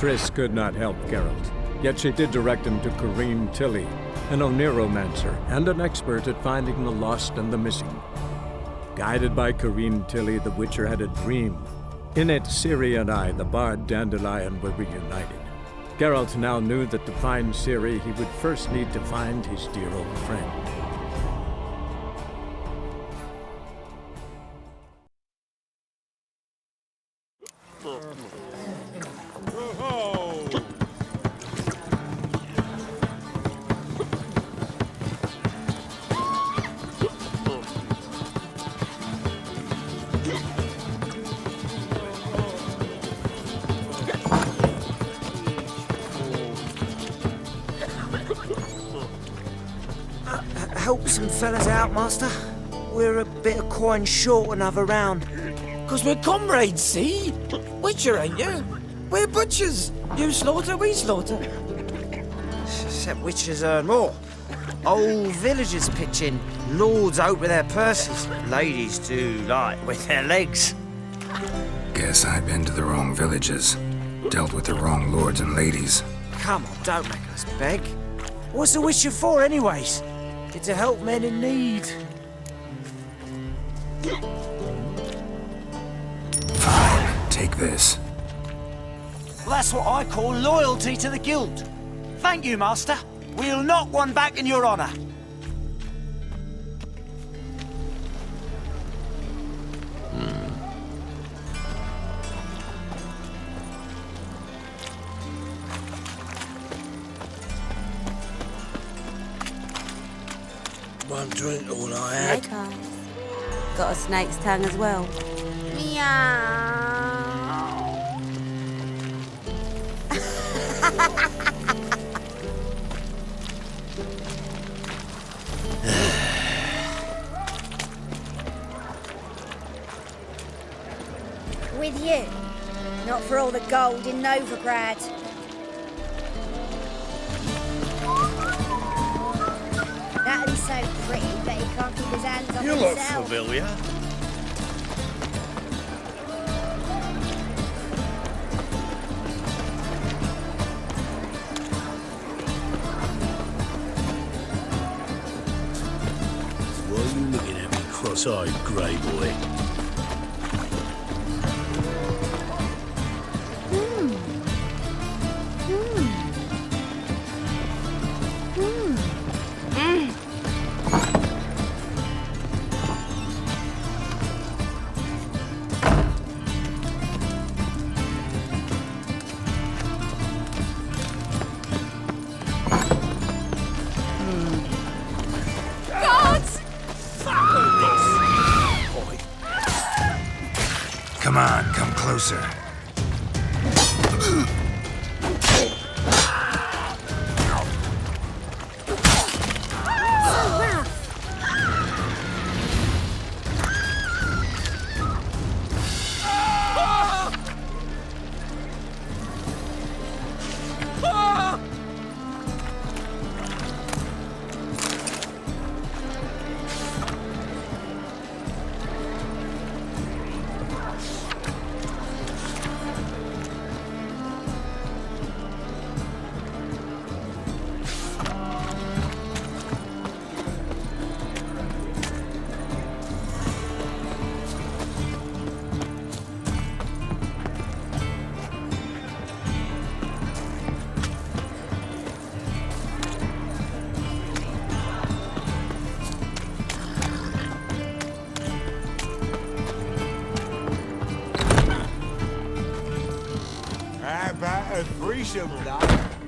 Triss could not help Geralt, yet she did direct him to Corrine Tilly, an oneromancer and an expert at finding the lost and the missing. Guided by Corrine Tilly, the Witcher had a dream. In it, Ciri and I, the bard Dandelion, were reunited. Geralt now knew that to find Ciri, he would first need to find his dear old friend. Help some fellas out, master. We're a bit of coin short another round. 'Cause we're comrades, see? Witcher, ain't you? We're butchers. You slaughter, we slaughter. Except witchers earn more. Old villagers pitch in. Lords out with their purses. Ladies do like with their legs. Guess I've been to the wrong villages. Dealt with the wrong lords and ladies. Come on, don't make us beg. What's a witcher for, anyways? It's to help men in need. Fine, take this. Well, that's what I call loyalty to the guild. Thank you, master. We'll knock one back in your honor. One drink all I had. Snake eyes. Got a snake's tongue as well. Meow. With you. Not for all the gold in Novigrad. Natalie's so pretty that he can't keep his hands off You look himself. familiar. Why are you looking at me cross-eyed, grey boy? Come on, come closer.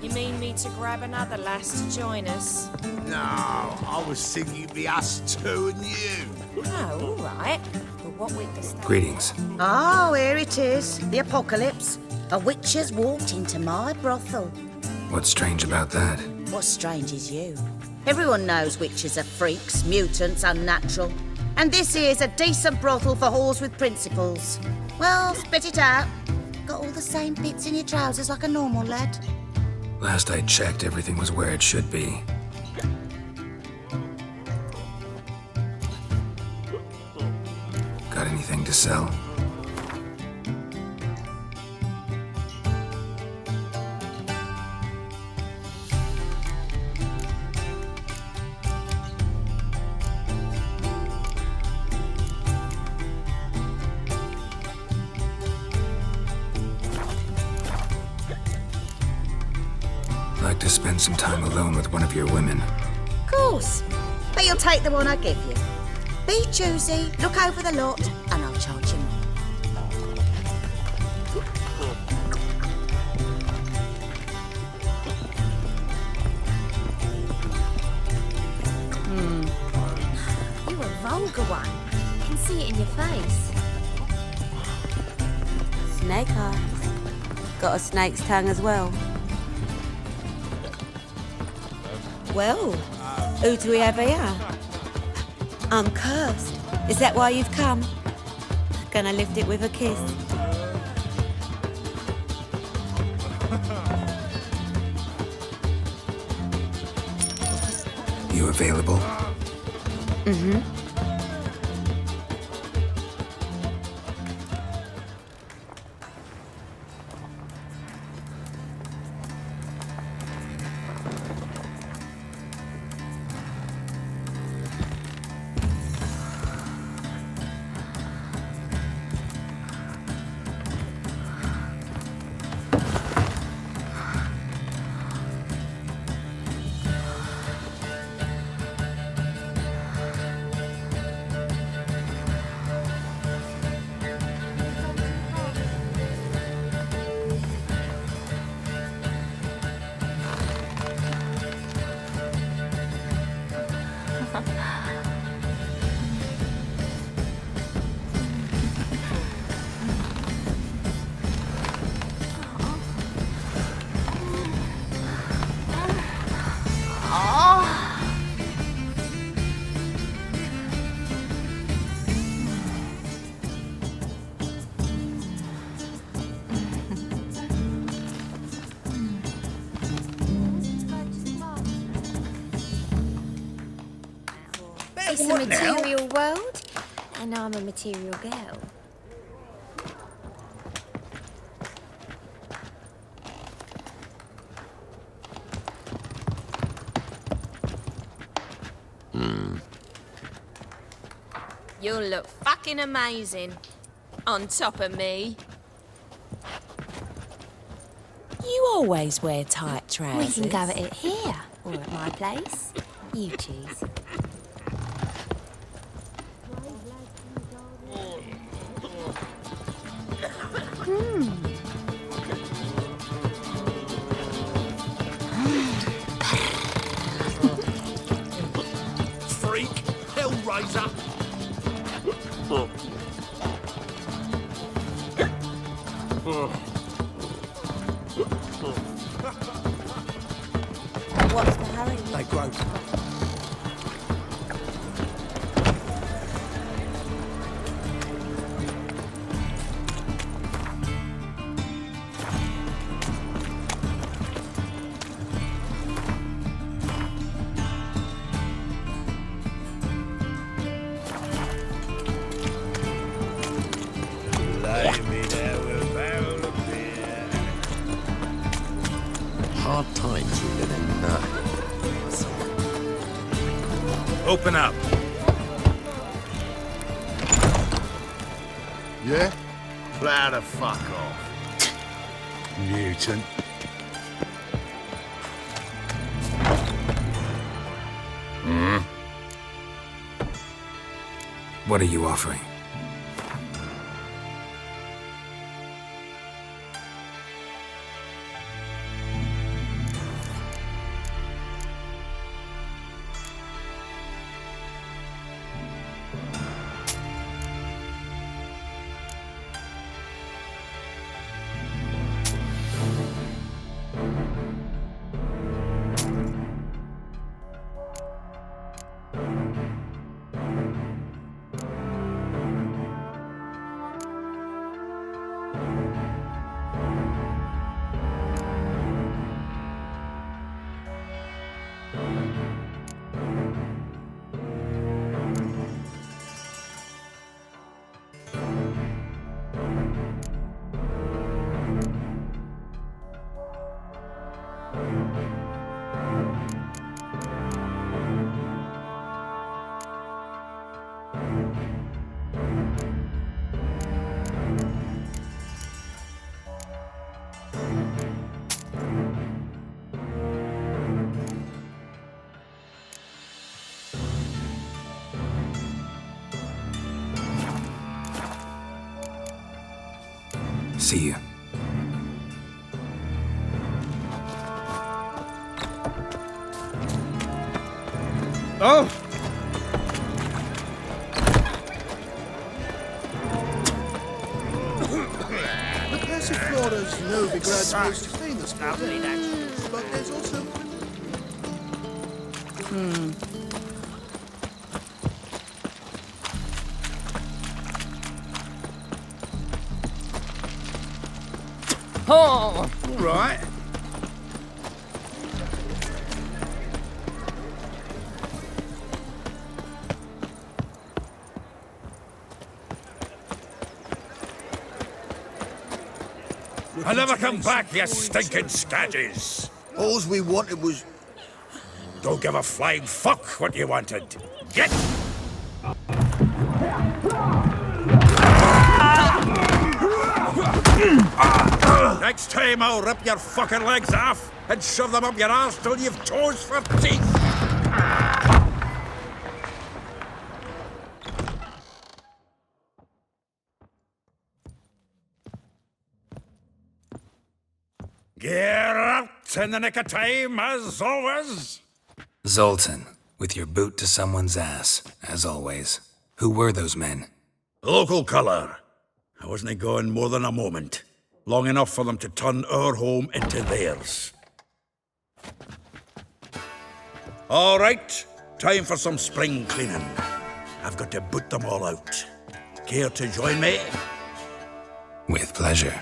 You mean me to grab another lass to join us? No, I was thinking it'd be us two and you. Oh, all right. But what with the stuff? Greetings. Oh, here it is. The apocalypse. A witcher's walked into my brothel. What's strange about that? What's strange is you. Everyone knows witches are freaks, mutants, unnatural. And this here's a decent brothel for whores with principles. Well, spit it out. Got all the same bits in your trousers like a normal lad. Last I checked, everything was where it should be. Got anything to sell? like to spend some time alone with one of your women. Of course. But you'll take the one I give you. Be choosy, look over the lot, and I'll charge you more. You a vulgar one. I can see it in your face. Snake eyes. Got a snake's tongue as well. Well, who do we have here? I'm cursed. Is that why you've come? Gonna lift it with a kiss. You available? Mm-hmm. It's a material world, and I'm a material girl. You'll look fucking amazing. On top of me. You always wear tight trousers. We can go at it here, or at my place. You choose. Freak, Hellraiser. What's the hurry? They grow. Hard times we live in now. Open up. Yeah? Plow the fuck off. Mutant. What are you offering? See you. Oh! The Passiflora's Novigrad's most famous Lovely, that. but there's also... Oh! All right. I'll never come back, you stinking stagges! All we wanted was... Don't give a flying fuck what you wanted. Get! Next time I'll rip your fucking legs off and shove them up your arse till you've toes for teeth! Geralt in the nick of time, as always. Zoltan, with your boot to someone's ass, as always. Who were those men? Local colour. I wasn't gone more than a moment. Long enough for them to turn our home into theirs. All right, time for some spring cleaning. I've got to boot them all out. Care to join me? With pleasure.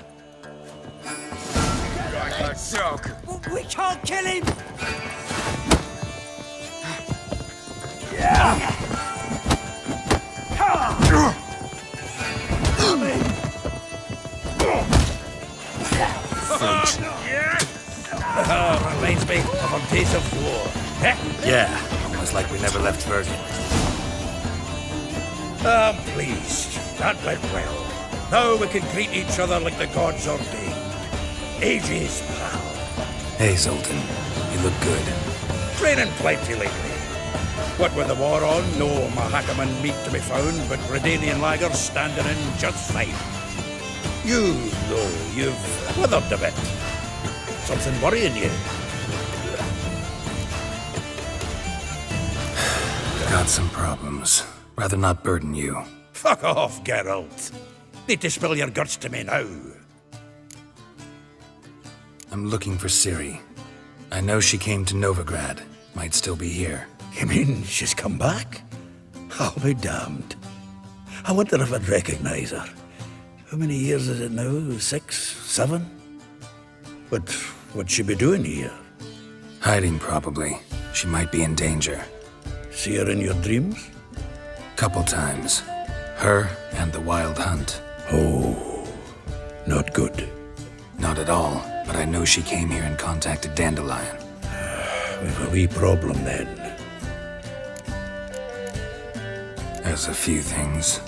We can't kill him! Reminds me of a days of war. Yeah, almost like we never left Virgin. I'm pleased. That went well. Now we can greet each other like the gods ordained. Ages, pal. Hey, Zoltan, you look good. Training plenty lately. What with the war on, no Mahakaman meat to be found, but Redanian lagers standing in just fine. You, though, you've withered a bit. Something worrying you? Got some problems. Rather not burden you. Fuck off, Geralt. Need to spill your guts to me now. I'm looking for Ciri. I know she came to Novigrad. Might still be here. You mean she's come back? I'll be damned. I wonder if I'd recognize her. How many years is it now? 6, 7? But what'd she be doing here? Hiding, probably. She might be in danger. See her in your dreams? Couple times. Her and the wild hunt. Oh, not good. Not at all, but I know she came here and contacted Dandelion. We've a wee problem then. There's a few things.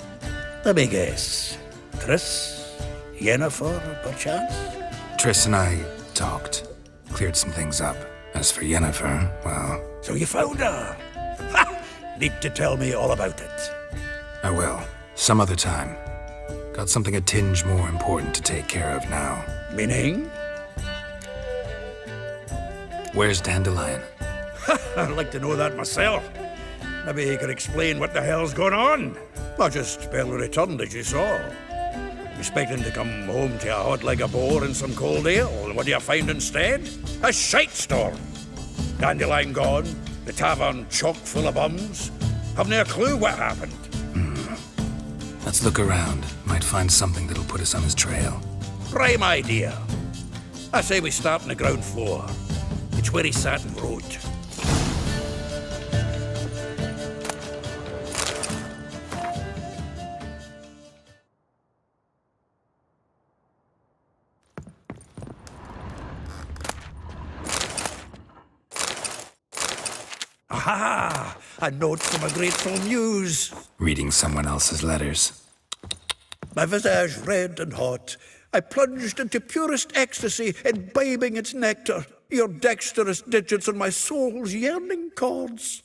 Let me guess. Triss? Yennefer, perchance? Triss and I talked. Cleared some things up. As for Yennefer, well... So you found her? Ha! Need to tell me all about it. I will. Some other time. Got something a tinge more important to take care of now. Meaning? Where's Dandelion? I'd like to know that myself. Maybe he could explain what the hell's going on. Not just barely returned, as you saw. Expecting to come home to a hot leg of boar and some cold ale, and what do you find instead? A shite storm. Dandelion gone, the tavern chock full of bums. Haven't a clue what happened. Let's look around. Might find something that'll put us on his trail. Prime idea. I say we start on the ground floor. It's where he sat and wrote. Aha! A note from a grateful muse. Reading someone else's letters. My visage red and hot, I plunged into purest ecstasy, imbibing its nectar, your dexterous digits on my soul's yearning chords.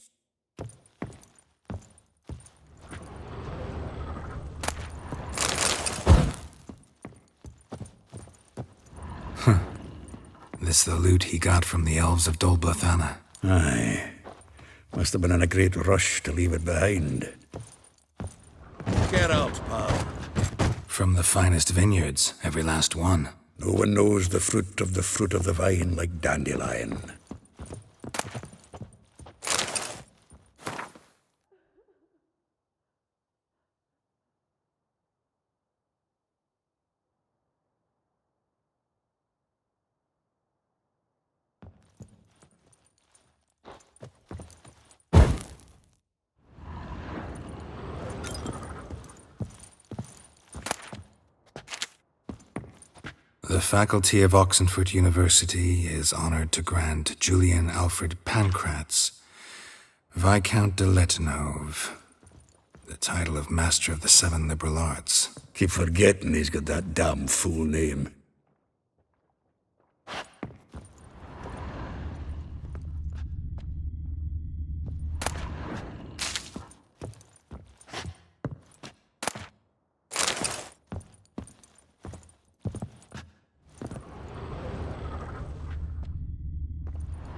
This the loot he got from the elves of Dol Blathanna. Aye. Must have been in a great rush to leave it behind. Geralt, pal. From the finest vineyards, every last one. No one knows the fruit of the vine like dandelion. The faculty of Oxenford University is honored to grant Julian Alfred Pancratz, Viscount de Letenove, the title of Master of the Seven Liberal Arts. Keep forgetting he's got that damn full name.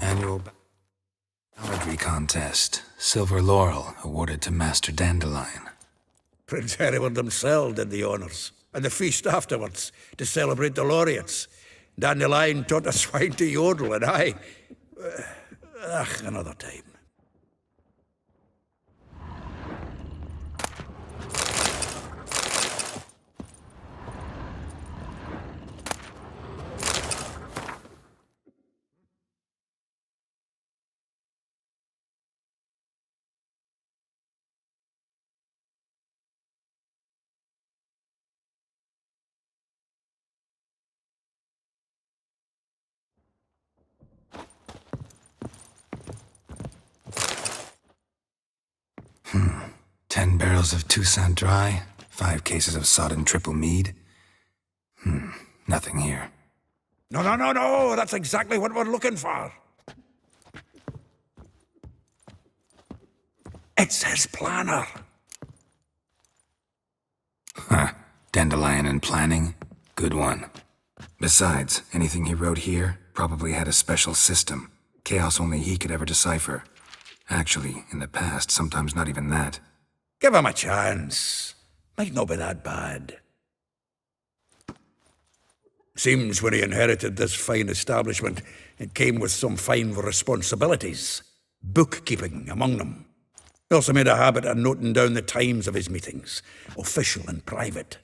Annual balladry contest. Silver laurel awarded to Master Dandelion. Prince Hereward himself did the honours, and the feast afterwards to celebrate the laureates. Dandelion taught a swine to yodel, and I... another time. Hmm. 10 barrels of Toussaint Dry, 5 cases of sodden triple mead. Nothing here. No, that's exactly what we're looking for. It's his planner. Huh. Dandelion and planning? Good one. Besides, anything he wrote here probably had a special system. Chaos only he could ever decipher. Actually, in the past, sometimes not even that. Give him a chance. Might not be that bad. Seems when he inherited this fine establishment, it came with some fine responsibilities. Bookkeeping among them. He also made a habit of noting down the times of his meetings, official and private.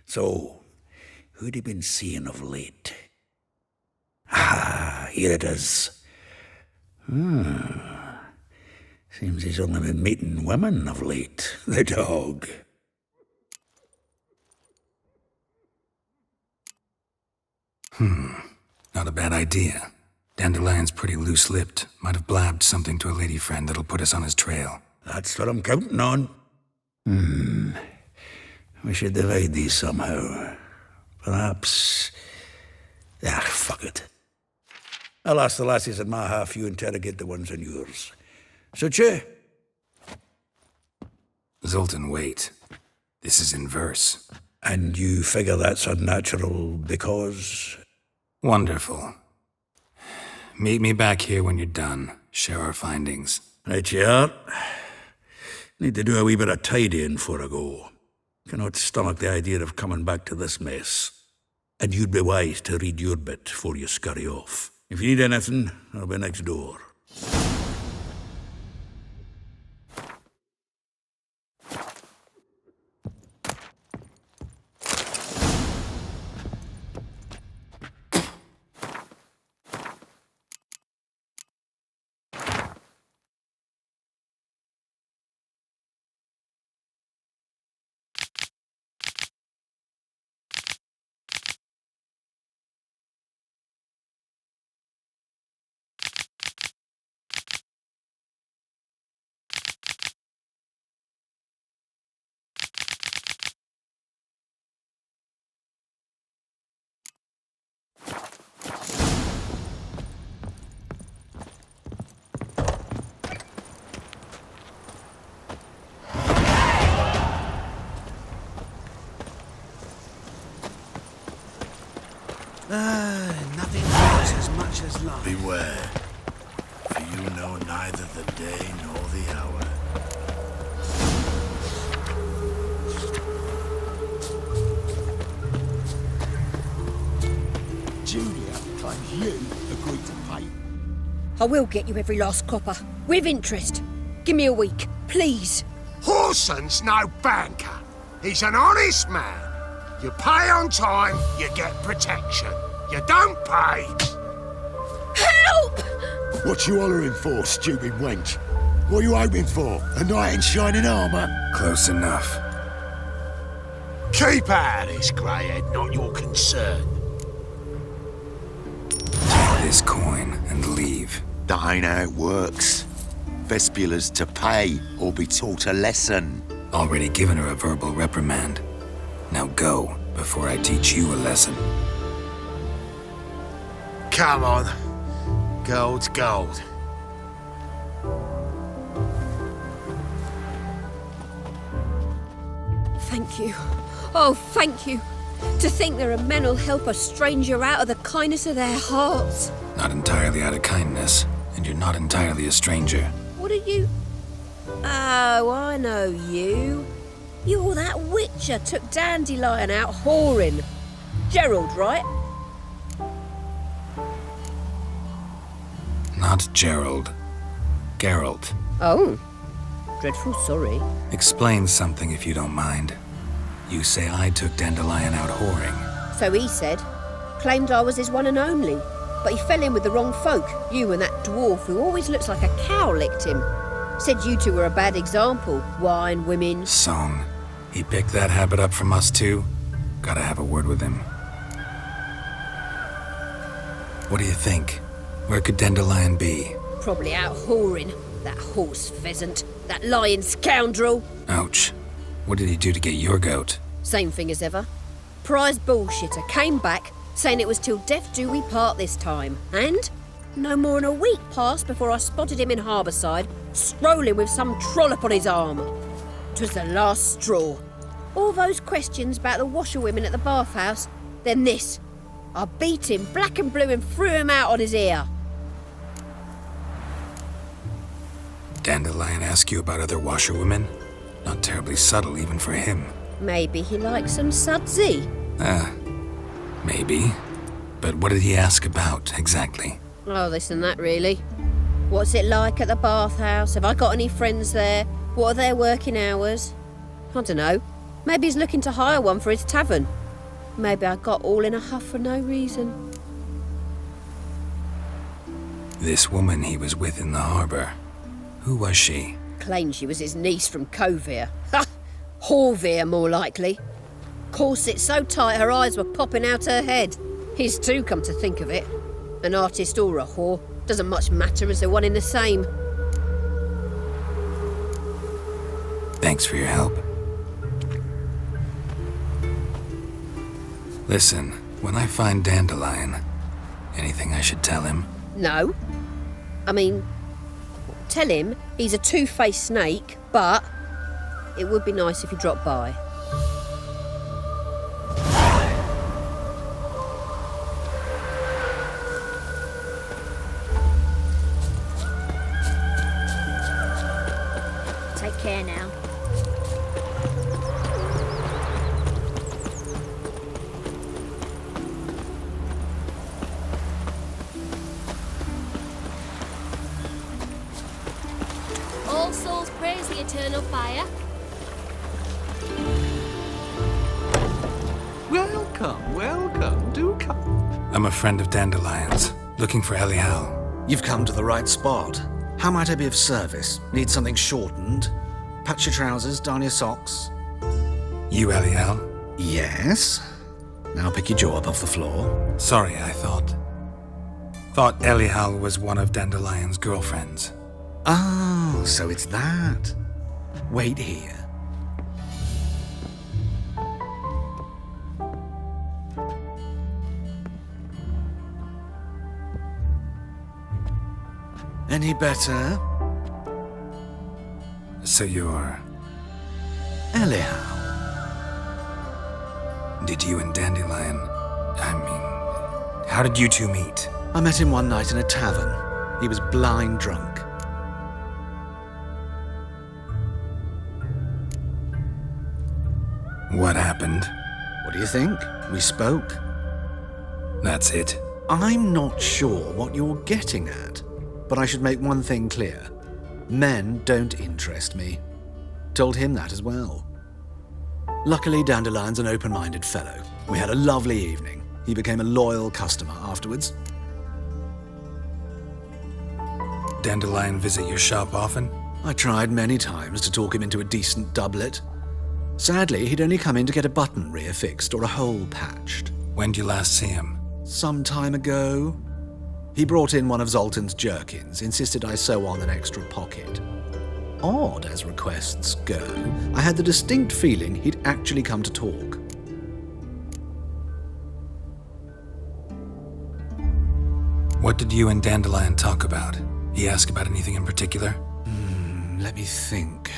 So, who'd he been seeing of late? Ah, here it is. Seems he's only been meeting women of late, the dog. Not a bad idea. Dandelion's pretty loose-lipped. Might have blabbed something to a lady friend that'll put us on his trail. That's what I'm counting on. We should divide these somehow. Perhaps... fuck it. I'll ask the lassies in my half, you interrogate the ones in yours. Suit you? Zoltan, wait. This is in verse. And you figure that's unnatural because... Wonderful. Meet me back here when you're done. Share our findings. Right you are. Need to do a wee bit of tidying before I go. Cannot stomach the idea of coming back to this mess. And you'd be wise to read your bit before you scurry off. If you need anything, I'll be next door. Nothing. That's as much as life. Beware, for you know neither the day nor the hour. Julia claims you agreed to pay. I will get you every last copper, with interest. Give me a week, please. Horson's no banker. He's an honest man. You pay on time, you get protection. You don't pay. Help! What you hollering for, stupid wench? What are you hoping for? A knight in shining armour? Close enough. Keep out of this, greyhead, not your concern. Take this coin and leave. That ain't how it works. Vespula's to pay or be taught a lesson. Already given her a verbal reprimand. Now go, before I teach you a lesson. Come on. Gold's gold. Thank you. Oh, thank you. To think there are men who'll help a stranger out of the kindness of their hearts. Not entirely out of kindness, and you're not entirely a stranger. What are you? Oh, I know you. You're that witcher took Dandelion out whoring. Geralt, right? Not Gerald. Geralt. Oh. Dreadful sorry. Explain something if you don't mind. You say I took Dandelion out whoring. So he said. Claimed I was his one and only. But he fell in with the wrong folk. You and that dwarf who always looks like a cow licked him. Said you two were a bad example. Wine, women. Song. He picked that habit up from us too? Gotta have a word with him. What do you think? Where could Dandelion be? Probably out whoring. That horse pheasant. That lying scoundrel. Ouch. What did he do to get your goat? Same thing as ever. Prize bullshitter came back saying it was till death do we part this time. And no more than a week passed before I spotted him in Harbourside, strolling with some trollop on his arm. 'Twas the last straw. All those questions about the washerwomen at the bathhouse, then this. I beat him black and blue and threw him out on his ear. Dandelion ask you about other washerwomen? Not terribly subtle even for him. Maybe he likes some sudsy. Maybe. But what did he ask about, exactly? Oh, this and that, really. What's it like at the bathhouse? Have I got any friends there? What are their working hours? I don't know. Maybe he's looking to hire one for his tavern. Maybe I got all in a huff for no reason. This woman he was with in the harbour. Who was she? Claimed she was his niece from Kovir. Ha! Horvir, more likely. Corset so tight her eyes were popping out her head. His too, come to think of it. An artist or a whore. Doesn't much matter as they're one in the same. Thanks for your help. Listen, when I find Dandelion, anything I should tell him? No. I mean, tell him he's a two-faced snake, but it would be nice if he dropped by. Take care now. All souls praise the eternal fire. Welcome, welcome. Do come. I'm a friend of Dandelion's, looking for Elial. You've come to the right spot. How might I be of service? Need something shortened? Patch your trousers, darn your socks. You, Elial? Yes. Now pick your jaw up off the floor. Sorry, I thought Elial was one of Dandelion's girlfriends. Oh, so it's that. Wait here. Any better? So you're... Elial. Did you and Dandelion... how did you two meet? I met him one night in a tavern. He was blind drunk. What happened? What do you think? We spoke. That's it? I'm not sure what you're getting at, but I should make one thing clear. Men don't interest me. Told him that as well. Luckily, Dandelion's an open-minded fellow. We had a lovely evening. He became a loyal customer afterwards. Dandelion visit your shop often? I tried many times to talk him into a decent doublet. Sadly, he'd only come in to get a button reaffixed or a hole patched. When did you last see him? Some time ago. He brought in one of Zoltan's jerkins, insisted I sew on an extra pocket. Odd as requests go, I had the distinct feeling he'd actually come to talk. What did you and Dandelion talk about? He asked about anything in particular? Let me think.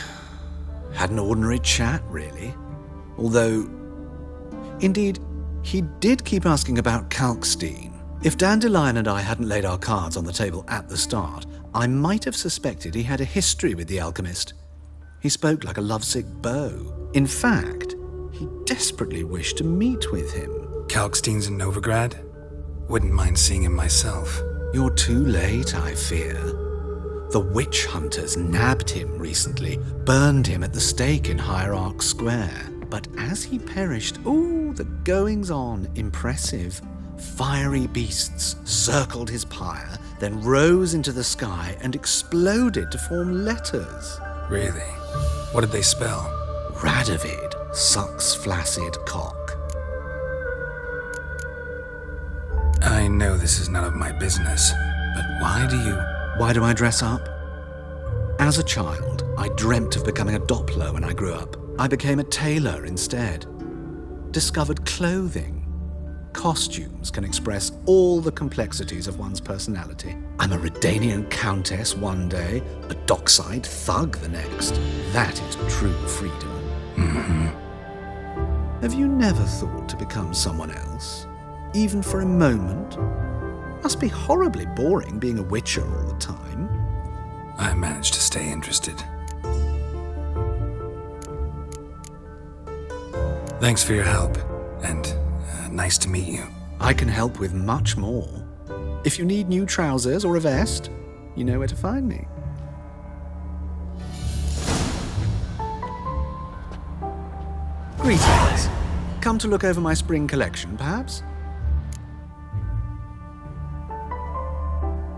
Had an ordinary chat, really. Although, indeed, he did keep asking about Kalkstein. If Dandelion and I hadn't laid our cards on the table at the start, I might have suspected he had a history with the alchemist. He spoke like a lovesick beau. In fact, he desperately wished to meet with him. Kalkstein's in Novigrad? Wouldn't mind seeing him myself. You're too late, I fear. The witch hunters nabbed him recently, burned him at the stake in Hierarch Square. But as he perished, the goings-on, impressive. Fiery beasts circled his pyre, then rose into the sky and exploded to form letters. Really? What did they spell? Radovid sucks flaccid cock. I know this is none of my business, but why do I dress up? As a child, I dreamt of becoming a Doppler when I grew up. I became a tailor instead. Discovered clothing. Costumes can express all the complexities of one's personality. I'm a Redanian countess one day, a dockside thug the next. That is true freedom. Have you never thought to become someone else? Even for a moment? Must be horribly boring being a witcher all the time. I managed to stay interested. Thanks for your help, and nice to meet you. I can help with much more. If you need new trousers or a vest, you know where to find me. Greetings. Come to look over my spring collection, perhaps?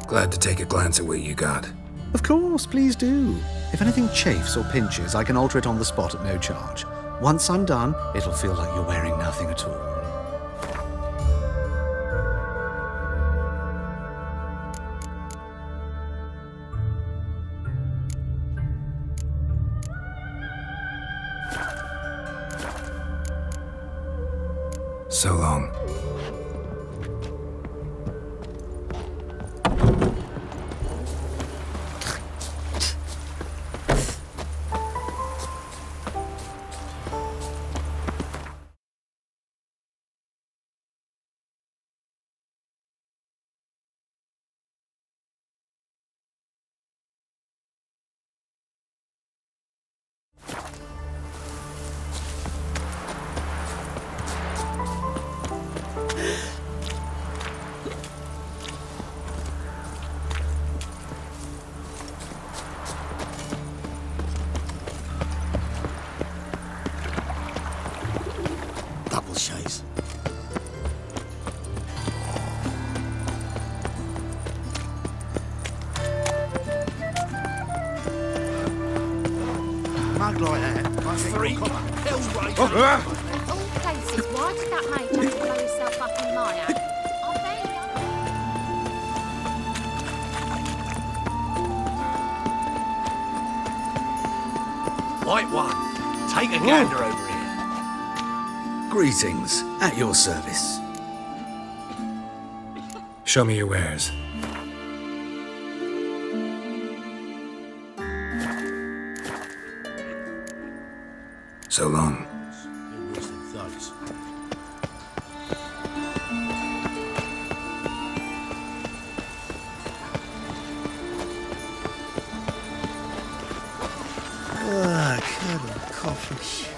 Glad to take a glance at what you got. Of course, please do. If anything chafes or pinches, I can alter it on the spot at no charge. Once I'm done, it'll feel like you're wearing nothing at all. So long. Double chase. Mug like that. I think Freak. you'll come up. All cases, why did that mate have to blow himself up in my house? I bet White one, take a gander over here. Greetings, at your service. Show me your wares. So long. Coffee.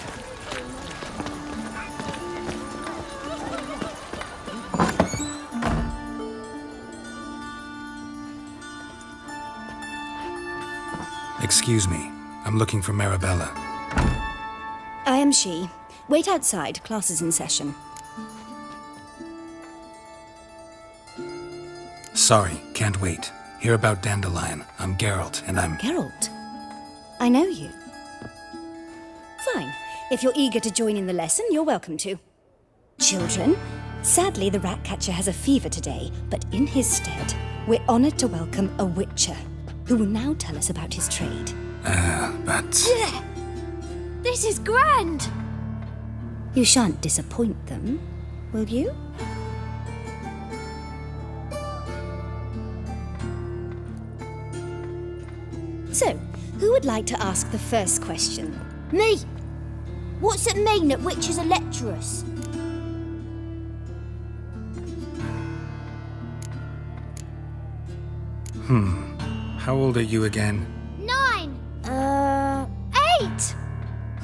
Excuse me. I'm looking for Marabella. I am she. Wait outside. Class is in session. Sorry, can't wait. Hear about Dandelion. I'm Geralt, and I'm... Geralt? I know you. Fine. If you're eager to join in the lesson, you're welcome to. Children, sadly the ratcatcher has a fever today, but in his stead, we're honoured to welcome a witcher, who will now tell us about his trade. But... This is grand! You shan't disappoint them, will you? So, who would like to ask the first question? Me! What's it mean that witches are lecturers? How old are you again? 9! 8!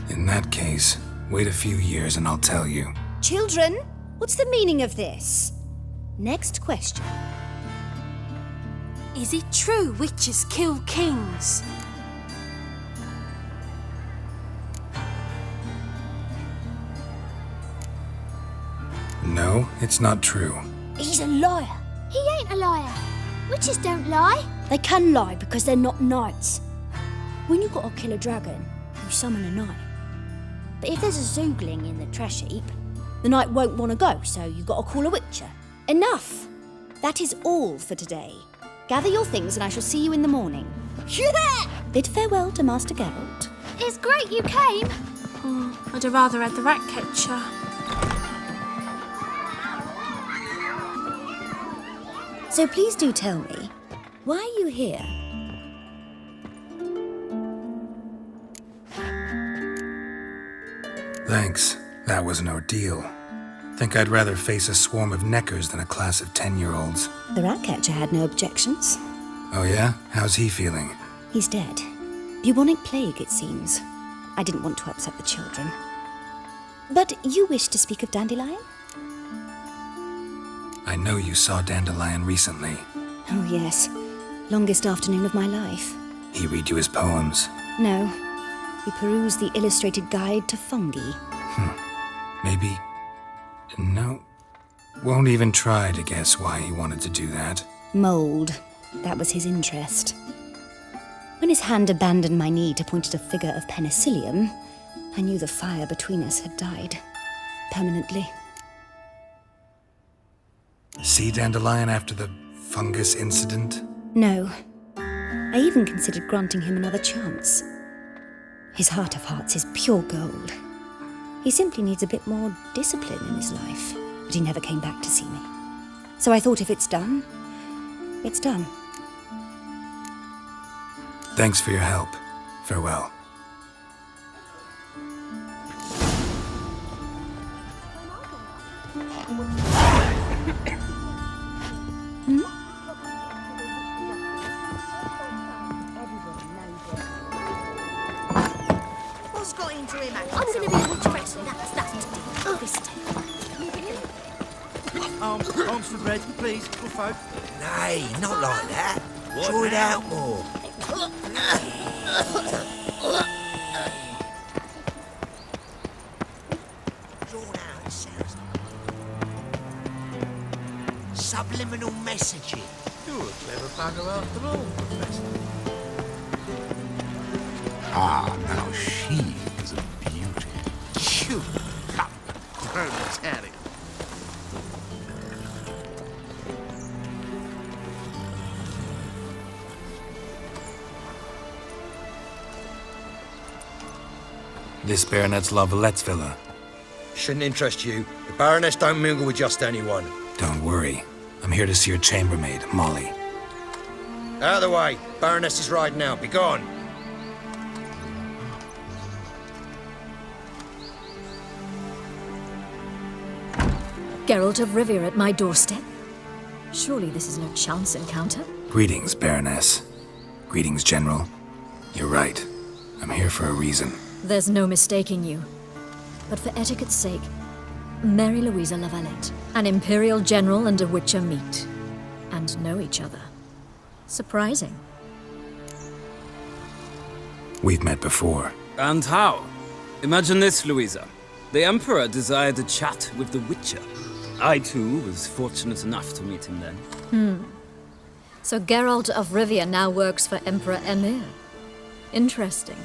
In that case, wait a few years and I'll tell you. Children, what's the meaning of this? Next question. Is it true witches kill kings? No, it's not true. He's a liar. He ain't a liar. Witches don't lie. They can lie because they're not knights. When you've got to kill a dragon, you summon a knight. But if there's a zoogling in the trash heap, the knight won't want to go, so you've got to call a witcher. Enough! That is all for today. Gather your things and I shall see you in the morning. Yeah! Bid farewell to Master Geralt. It's great you came. Oh, I'd have rather had the ratcatcher. So please do tell me, why are you here? Thanks. That was an ordeal. Think I'd rather face a swarm of neckers than a class of 10-year-olds. The ratcatcher had no objections. Oh yeah? How's he feeling? He's dead. Bubonic plague, it seems. I didn't want to upset the children. But you wish to speak of Dandelion? I know you saw Dandelion recently. Oh yes. Longest afternoon of my life. He read you his poems? No. We perused the illustrated guide to fungi. Maybe... No. Won't even try to guess why he wanted to do that. Mold. That was his interest. When his hand abandoned my knee to point at a figure of penicillium, I knew the fire between us had died. Permanently. See Dandelion after the fungus incident? No. I even considered granting him another chance. His heart of hearts is pure gold. He simply needs a bit more discipline in his life. But he never came back to see me. So I thought if it's done, it's done. Thanks for your help. Farewell. What's got into him? I'm going to be a witcheress, and that's that. Arms for bread, please, good folk. Nay, not like that. Draw it out more. Drawn out, it sounds like. Subliminal messaging. You're a clever bugger after all, Professor. Ah, now she is a beauty. Phew, proletariat. This baronet's La Valette's villa. Shouldn't interest you. The Baroness don't mingle with just anyone. Don't worry. I'm here to see your chambermaid, Molly. Out of the way. Baroness is riding out. Be gone. Geralt of Rivia at my doorstep? Surely this is no chance encounter? Greetings, Baroness. Greetings, General. You're right. I'm here for a reason. There's no mistaking you. But for etiquette's sake, Mary Louisa Lavalette, an Imperial General and a Witcher meet. And know each other. Surprising. We've met before. And how? Imagine this, Louisa. The Emperor desired a chat with the Witcher. I, too, was fortunate enough to meet him then. So Geralt of Rivia now works for Emperor Emir. Interesting.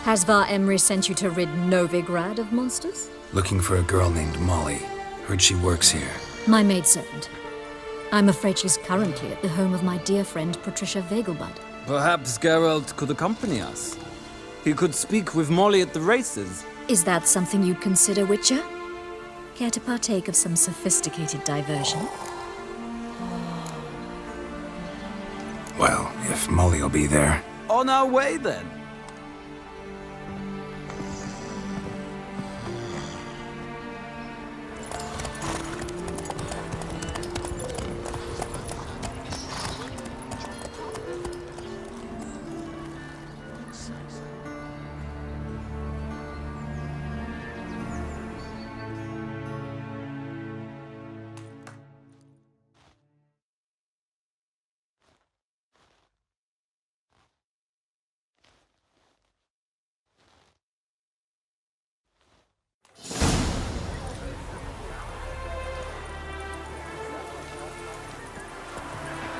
Has Var Emry sent you to rid Novigrad of monsters? Looking for a girl named Molly. Heard she works here. My maidservant. I'm afraid she's currently at the home of my dear friend Patricia Vegelbud. Perhaps Geralt could accompany us. He could speak with Molly at the races. Is that something you'd consider, Witcher? Care to partake of some sophisticated diversion? Well, if Molly will be there. On our way, then.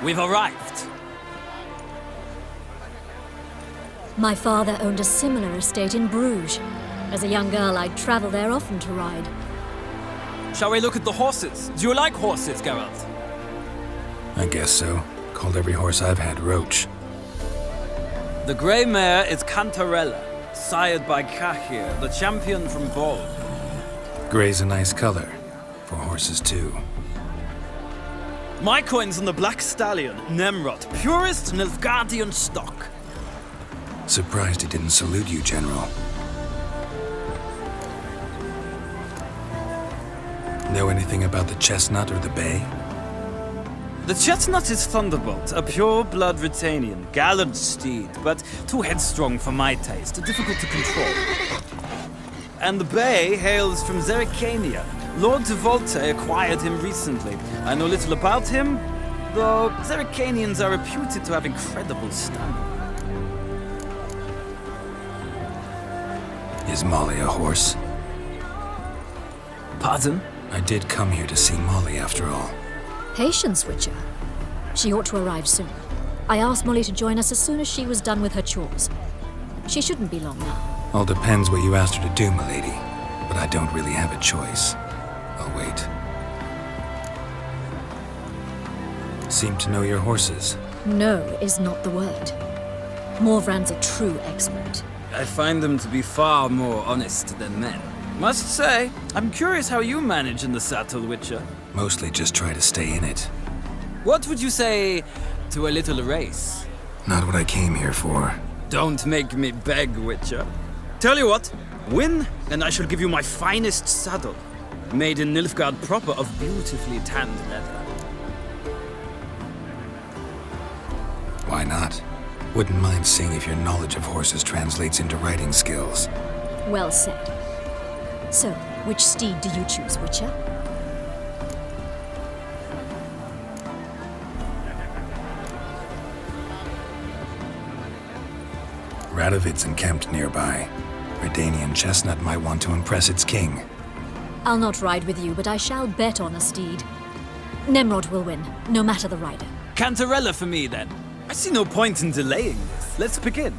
We've arrived. My father owned a similar estate in Bruges. As a young girl, I'd travel there often to ride. Shall we look at the horses? Do you like horses, Geralt? I guess so. Called every horse I've had Roach. The grey mare is Cantarella, sired by Jaskier, the champion from Vol. Grey's a nice color. For horses, too. My coin's on the black stallion, Nemrod, purest Nilfgaardian stock. Surprised he didn't salute you, General. Know anything about the chestnut or the bay? The chestnut is Thunderbolt, a pure-blood Retanian, gallant steed, but too headstrong for my taste, difficult to control. And the bay hails from Zerrikania. Lord de Volte acquired him recently. I know little about him, though Zerrikanians are reputed to have incredible stamina. Is Molly a horse? Pardon? I did come here to see Molly, after all. Patience, Witcher. She ought to arrive soon. I asked Molly to join us as soon as she was done with her chores. She shouldn't be long now. All depends what you asked her to do, milady. But I don't really have a choice. I'll wait. Seem to know your horses. No is not the word. Morvran's a true expert. I find them to be far more honest than men. Must say, I'm curious how you manage in the saddle, Witcher. Mostly just try to stay in it. What would you say to a little race? Not what I came here for. Don't make me beg, Witcher. Tell you what, win, and I shall give you my finest saddle. Made in Nilfgaard proper of beautifully tanned leather. Why not? Wouldn't mind seeing if your knowledge of horses translates into riding skills. Well said. So, which steed do you choose, Witcher? Radovid's encamped nearby. Redanian chestnut might want to impress its king. I'll not ride with you, but I shall bet on a steed. Nemrod will win, no matter the rider. Cantarella for me, then. I see no point in delaying this. Let's begin.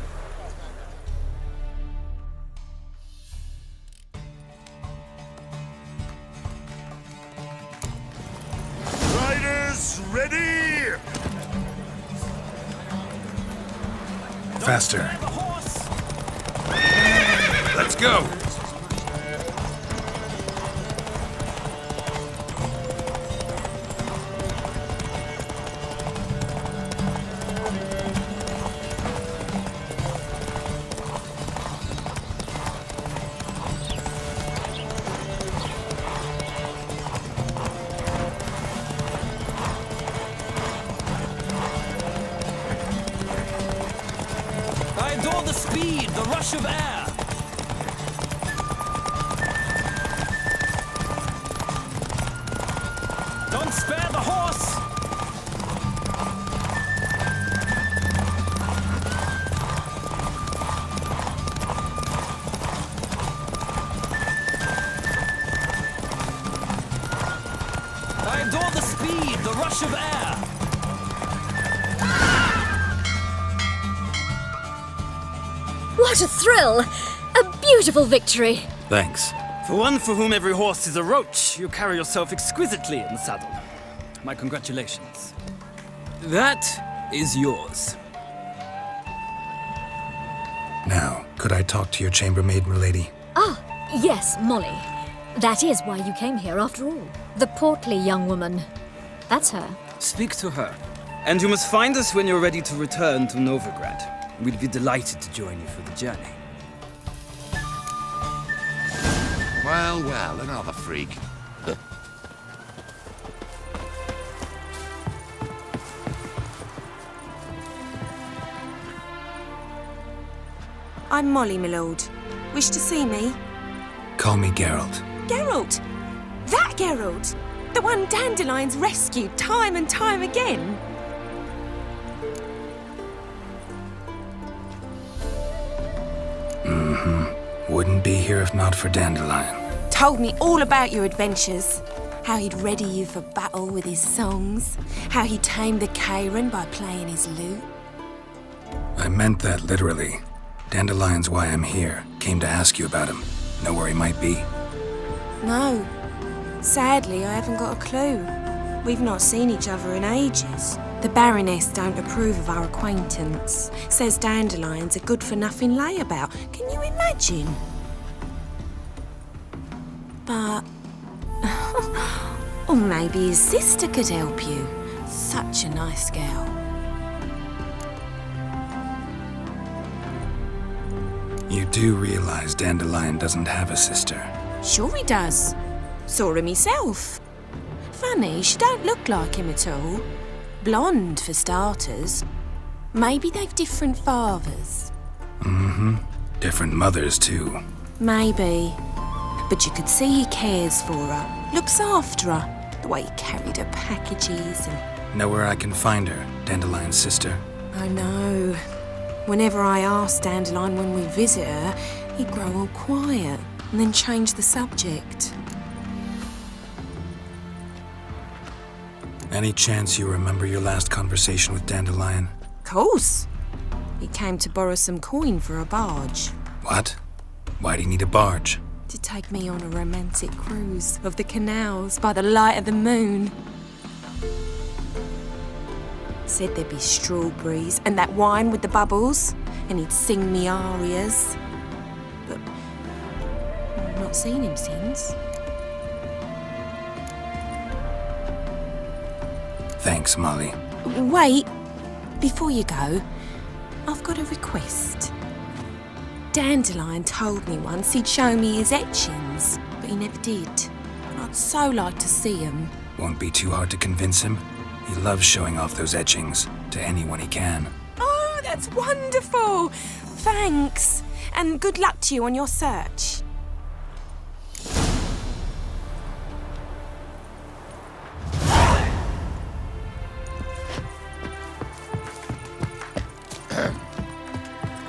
Riders, ready! Faster. Let's go! I adore the speed, the rush of air. What a thrill! A beautiful victory! Thanks. For one for whom every horse is a roach, you carry yourself exquisitely in the saddle. My congratulations. That is yours. Now, could I talk to your chambermaid, milady? Ah, yes, Molly. That is why you came here after all. The portly young woman. That's her. Speak to her. And you must find us when you're ready to return to Novigrad. We'd be delighted to join you for the journey. Well, well, another freak. I'm Molly, my lord. Wish to see me? Call me Geralt. Geralt! That Geralt! The one Dandelion's rescued time and time again. Wouldn't be here if not for Dandelion. Told me all about your adventures. How he'd ready you for battle with his songs. How he tamed the kaermorhen by playing his lute. I meant that literally. Dandelion's why I'm here. Came to ask you about him. Know where he might be? No. Sadly, I haven't got a clue. We've not seen each other in ages. The Baroness don't approve of our acquaintance. Says Dandelion's a good-for-nothing layabout. Can you imagine? But... or maybe his sister could help you. Such a nice girl. You do realize Dandelion doesn't have a sister. Sure he does. Saw him himself. Funny, she don't look like him at all. Blonde, for starters. Maybe they've different fathers. Different mothers, too. Maybe. But you could see he cares for her. Looks after her. The way he carried her packages and... Know where I can find her, Dandelion's sister? I know. Whenever I ask Dandelion when we visit her, he'd grow all quiet and then change the subject. Any chance you remember your last conversation with Dandelion? Course. He came to borrow some coin for a barge. What? Why'd he need a barge? To take me on a romantic cruise of the canals by the light of the moon. Said there'd be strawberries and that wine with the bubbles, and he'd sing me arias. But I've not seen him since. Thanks, Molly. Wait, before you go, I've got a request. Dandelion told me once he'd show me his etchings, but he never did. And I'd so like to see them. Won't be too hard to convince him. He loves showing off those etchings to anyone he can. Oh, that's wonderful! Thanks, and good luck to you on your search.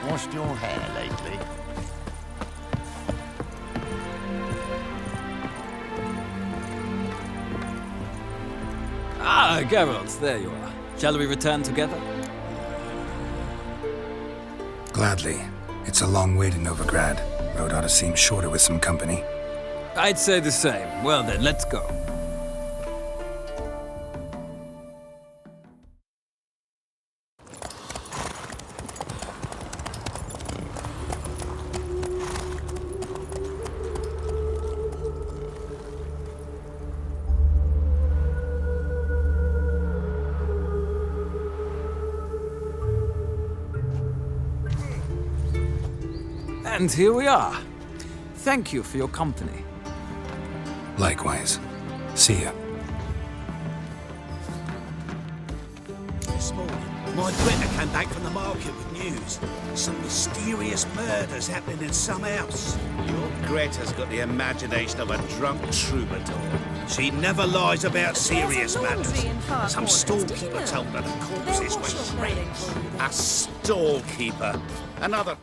Washed your hair lately? Ah, Geralt, there you are. Shall we return together? Gladly. It's a long way to Novigrad. Road ought to seem shorter with some company. I'd say the same. Well then, let's go. And here we are. Thank you for your company. Likewise. See ya. This morning, my Greta came back from the market with news. Some mysterious murders happening in some house. Your Greta's got the imagination of a drunk troubadour. She never lies about serious matters. Some storekeeper told her the corpses went red. A storekeeper. Another...